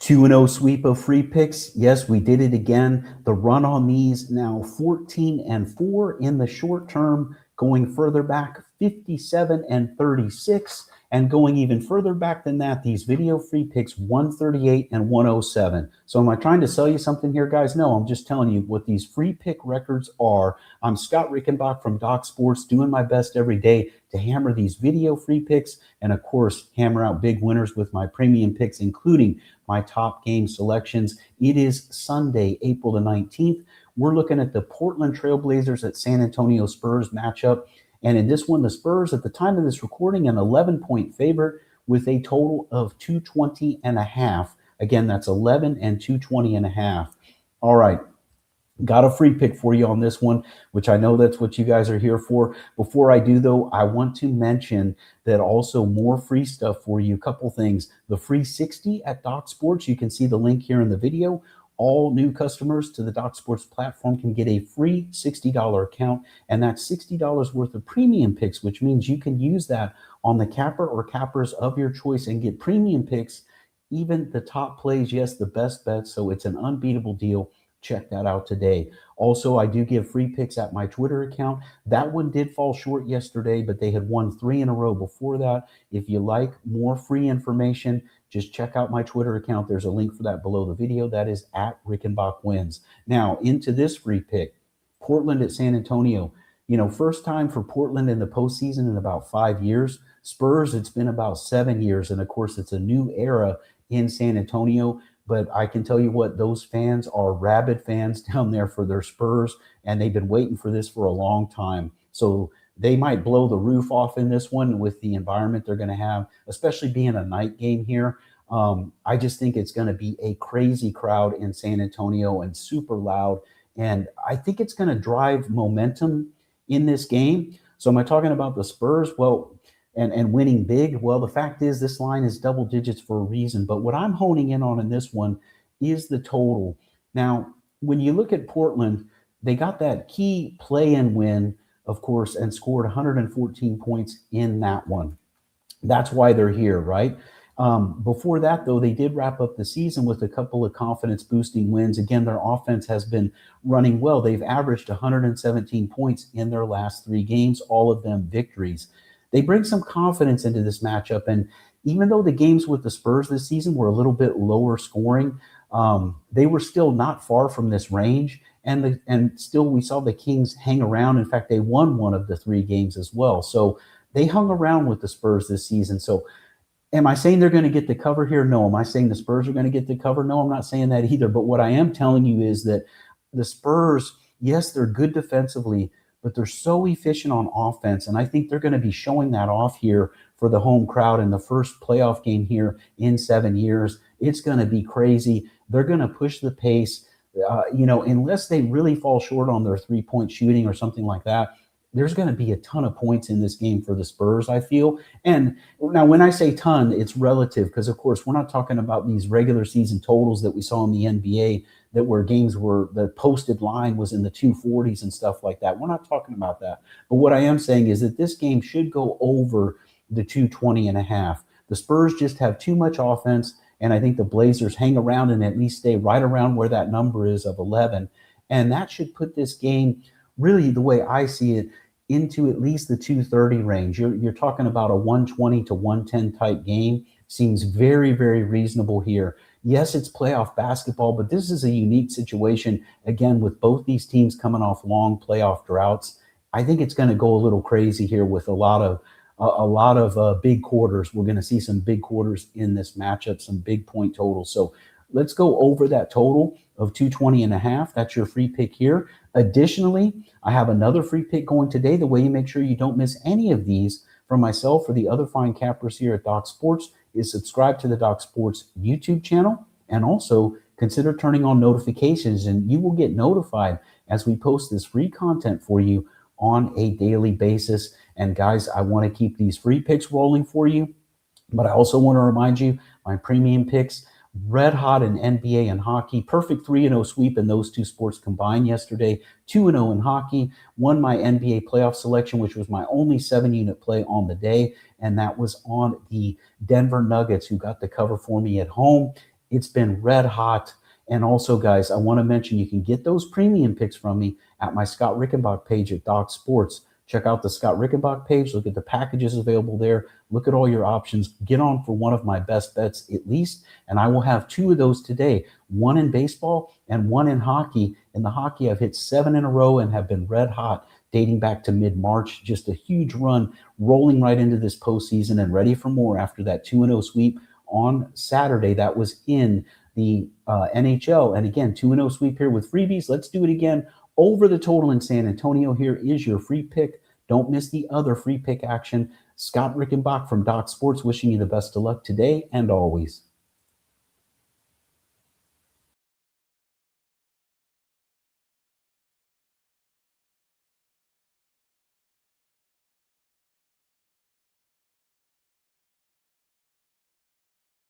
2-0 sweep of free picks. Yes, we did it again. The run on these now 14-4 in the short term, going further back 57-36, and going even further back than that, these video free picks 138 and 107. So am I trying to sell you something here, guys? No, I'm just telling you what these free pick records are. I'm Scott Rickenbach from Doc Sports, doing my best every day to hammer these video free picks and, of course, hammer out big winners with my premium picks, including my top game selections. It is Sunday, April the 19th. We're looking at the Portland Trailblazers at San Antonio Spurs matchup. And in this one, the Spurs, at the time of this recording, an 11-point favorite with a total of 220.5. Again, that's 11 and 220.5. All right. Got a free pick for you on this one, which I know that's what you guys are here for. Before I do, though, I want to mention that also more free stuff for you. A couple things. The free 60 at Doc Sports. You can see the link here in the video. All new customers to the Doc Sports platform can get a free $60 account, and that's $60 worth of premium picks, which means you can use that on the capper or cappers of your choice and get premium picks, even the top plays, yes, the best bets. So it's an unbeatable deal. Check that out today. Also, I do give free picks at my Twitter account. That one did fall short yesterday, but they had won 3 in a row before that. If you like more free information, just check out my Twitter account. There's a link for that below the video. That is at Rickenbach Wins. Now, into this free pick, Portland at San Antonio. You know, first time for Portland in the postseason in about 5 years. Spurs, it's been about 7 years. And, of course, it's a new era in San Antonio. But I can tell you what, those fans are rabid fans down there for their Spurs, and they've been waiting for this for a long time. So they might blow the roof off in this one with the environment they're going to have, especially being a night game here. I just think it's going to be a crazy crowd in San Antonio and super loud. And I think it's going to drive momentum in this game. So am I talking about the Spurs? Well, and winning big? Well, the fact is this line is double digits for a reason. But what I'm honing in on in this one is the total. Now, when you look at Portland, they got that key play-in win, of course, and scored 114 points in that one. That's why they're here, right? Before that, though, they did wrap up the season with a couple of confidence-boosting wins. Again, their offense has been running well. They've averaged 117 points in their last 3 games, all of them victories. They bring some confidence into this matchup. And even though the games with the Spurs this season were a little bit lower scoring, they were still not far from this range. And still we saw the Kings hang around. In fact, they won one of the 3 games as well. So they hung around with the Spurs this season. So am I saying they're going to get the cover here? No. Am I saying the Spurs are going to get the cover? No, I'm not saying that either. But what I am telling you is that the Spurs, yes, they're good defensively, but they're so efficient on offense. And I think they're going to be showing that off here for the home crowd in the first playoff game here in 7 years. It's going to be crazy. They're going to push the pace, unless they really fall short on their 3-point shooting or something like that. There's going to be a ton of points in this game for the Spurs, I feel. And now when I say ton, it's relative because, of course, we're not talking about these regular season totals that we saw in the NBA that where games were the posted line was in the 240s and stuff like that. We're not talking about that. But what I am saying is that this game should go over the 220.5. The Spurs just have too much offense, and I think the Blazers hang around and at least stay right around where that number is of 11. And that should put this game, really the way I see it, into at least the 230 range. You're talking about a 120 to 110 type game. Seems very, very reasonable here. Yes, it's playoff basketball, but this is a unique situation, again, with both these teams coming off long playoff droughts. I think it's going to go a little crazy here with a lot of big quarters. We're going to see some big quarters in this matchup, some big point totals. So let's go over that total of 220.5. That's your free pick here. Additionally, I have another free pick going today. The way you make sure you don't miss any of these from myself or the other fine cappers here at Doc Sports is subscribe to the Doc Sports YouTube channel and also consider turning on notifications, and you will get notified as we post this free content for you on a daily basis. And guys, I want to keep these free picks rolling for you, but I also want to remind you my premium picks, red hot in NBA and hockey, perfect 3-0 sweep in those 2 sports combined yesterday, 2-0 in hockey, won my NBA playoff selection, which was my only 7-unit play on the day, and that was on the Denver Nuggets, who got the cover for me at home. It's been red hot. And also, guys, I want to mention you can get those premium picks from me at my Scott Rickenbach page at Doc Sports. Check out the Scott Rickenbach page. Look at the packages available there. Look at all your options. Get on for one of my best bets at least. And I will have two of those today, one in baseball and one in hockey. In the hockey, I've hit 7 in a row and have been red hot dating back to mid-March. Just a huge run rolling right into this postseason and ready for more after that 2-0 sweep on Saturday. That was in the NHL. And again, 2-0 sweep here with freebies. Let's do it again. Over the total in San Antonio. Here is your free pick. Don't miss the other free pick action. Scott Rickenbach from Doc Sports wishing you the best of luck today and always.